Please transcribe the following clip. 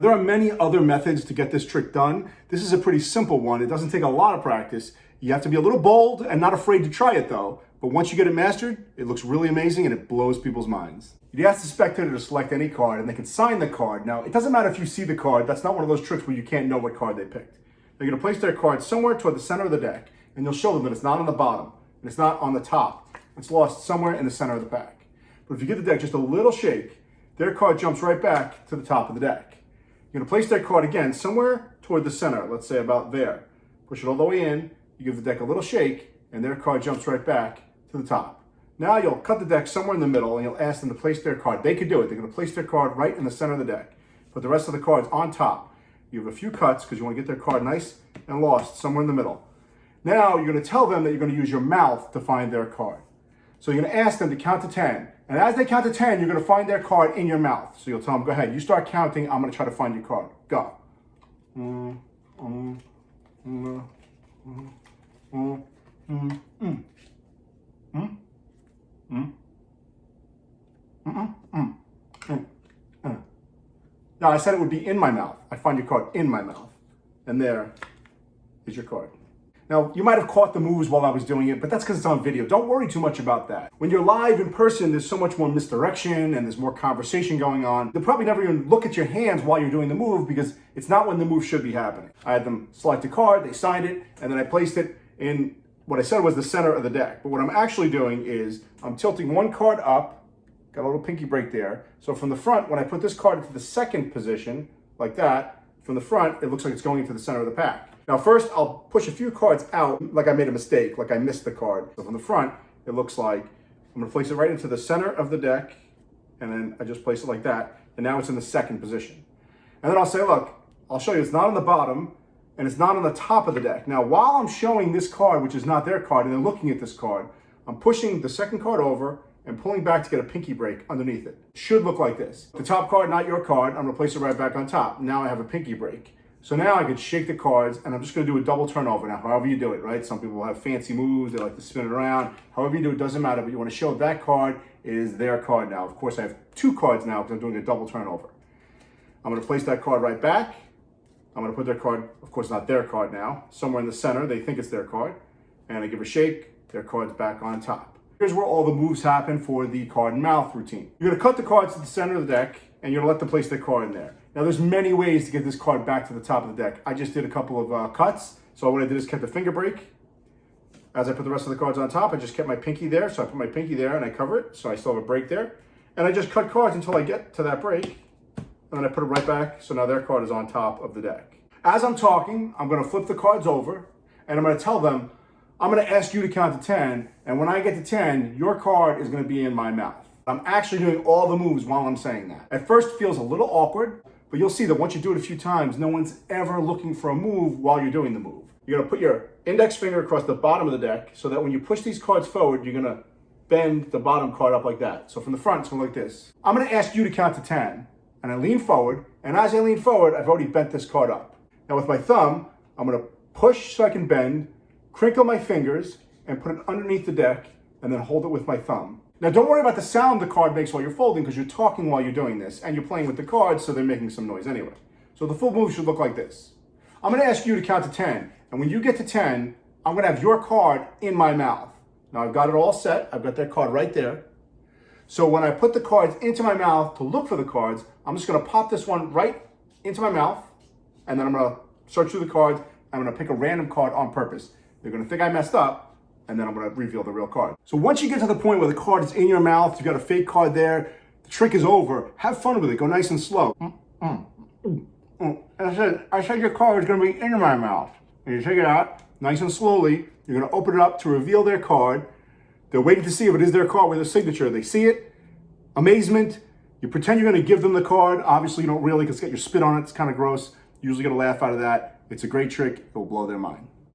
There are many other methods to get this trick done. This is a pretty simple one. It doesn't take a lot of practice. You have to be a little bold and not afraid to try it though. But once you get it mastered, it looks really amazing and it blows people's minds. You ask the spectator to select any card and they can sign the card. Now, it doesn't matter if you see the card. That's not one of those tricks where you can't know what card they picked. They're going to place their card somewhere toward the center of the deck, and you'll show them that it's not on the bottom and it's not on the top. It's lost somewhere in the center of the pack. But if you give the deck just a little shake, their card jumps right back to the top of the deck. You're going to place their card again somewhere toward the center, let's say about there. Push it all the way in, you give the deck a little shake, and their card jumps right back to the top. Now you'll cut the deck somewhere in the middle and you'll ask them to place their card. They can do it. They're going to place their card right in the center of the deck. Put the rest of the cards on top. You have a few cuts because you want to get their card nice and lost somewhere in the middle. Now you're going to tell them that you're going to use your mouth to find their card. So you're going to ask them to count to 10. And as they count to 10, you're going to find their card in your mouth. So you'll tell them, go ahead, you start counting. I'm going to try to find your card. Go. Now, I said it would be in my mouth. I find your card in my mouth. And there is your card. Now, you might have caught the moves while I was doing it, but that's because it's on video. Don't worry too much about that. When you're live in person, there's so much more misdirection and there's more conversation going on. They'll probably never even look at your hands while you're doing the move because it's not when the move should be happening. I had them select a card, they signed it, and then I placed it in what I said was the center of the deck. But what I'm actually doing is I'm tilting one card up. Got a little pinky break there. So from the front, when I put this card into the second position, like that, from the front, it looks like it's going into the center of the pack. Now first, I'll push a few cards out like I made a mistake, like I missed the card. So from the front, it looks like I'm gonna place it right into the center of the deck, and then I just place it like that, and now it's in the second position. And then I'll say, look, I'll show you it's not on the bottom, and it's not on the top of the deck. Now, while I'm showing this card, which is not their card, and they're looking at this card, I'm pushing the second card over, and pulling back to get a pinky break underneath it. Should look like this. The top card, not your card, I'm gonna place it right back on top. Now I have a pinky break. So now I can shake the cards and I'm just gonna do a double turnover. Now, however you do it, right? Some people have fancy moves, they like to spin it around. However you do it, doesn't matter, but you wanna show that card is their card now. Of course, I have two cards now because I'm doing a double turnover. I'm gonna place that card right back. I'm gonna put their card, of course not their card now, somewhere in the center, they think it's their card. And I give a shake, their card's back on top. Here's where all the moves happen for the card and mouth routine. You're gonna cut the cards to the center of the deck and you're gonna let them place their card in there. Now there's many ways to get this card back to the top of the deck. I just did a couple of cuts. So what I did is kept the finger break. As I put the rest of the cards on top, I just kept my pinky there. So I put my pinky there and I cover it. So I still have a break there. And I just cut cards until I get to that break. And then I put it right back. So now their card is on top of the deck. As I'm talking, I'm gonna flip the cards over and I'm gonna tell them, I'm gonna ask you to count to 10, and when I get to 10, your card is gonna be in my mouth. I'm actually doing all the moves while I'm saying that. At first it feels a little awkward, but you'll see that once you do it a few times, no one's ever looking for a move while you're doing the move. You're gonna put your index finger across the bottom of the deck so that when you push these cards forward, you're gonna bend the bottom card up like that. So from the front, it's gonna look like this. I'm gonna ask you to count to 10, and I lean forward, and as I lean forward, I've already bent this card up. Now with my thumb, I'm gonna push so I can bend, crinkle my fingers and put it underneath the deck and then hold it with my thumb. Now don't worry about the sound the card makes while you're folding because you're talking while you're doing this and you're playing with the cards so they're making some noise anyway. So the full move should look like this. I'm gonna ask you to count to 10 and when you get to 10, I'm gonna have your card in my mouth. Now I've got it all set, I've got that card right there. So when I put the cards into my mouth to look for the cards, I'm just gonna pop this one right into my mouth and then I'm gonna search through the cards. I'm gonna pick a random card on purpose. They're gonna think I messed up, and then I'm gonna reveal the real card. So once you get to the point where the card is in your mouth, you got a fake card there, the trick is over, have fun with it, go nice and slow. I said your card is gonna be in my mouth. And you take it out, nice and slowly, you're gonna open it up to reveal their card. They're waiting to see if it is their card with a signature. They see it, amazement, you pretend you're gonna give them the card. Obviously you don't really, because it's got your spit on it, it's kind of gross. You're usually gonna laugh out of that. It's a great trick, it will blow their mind.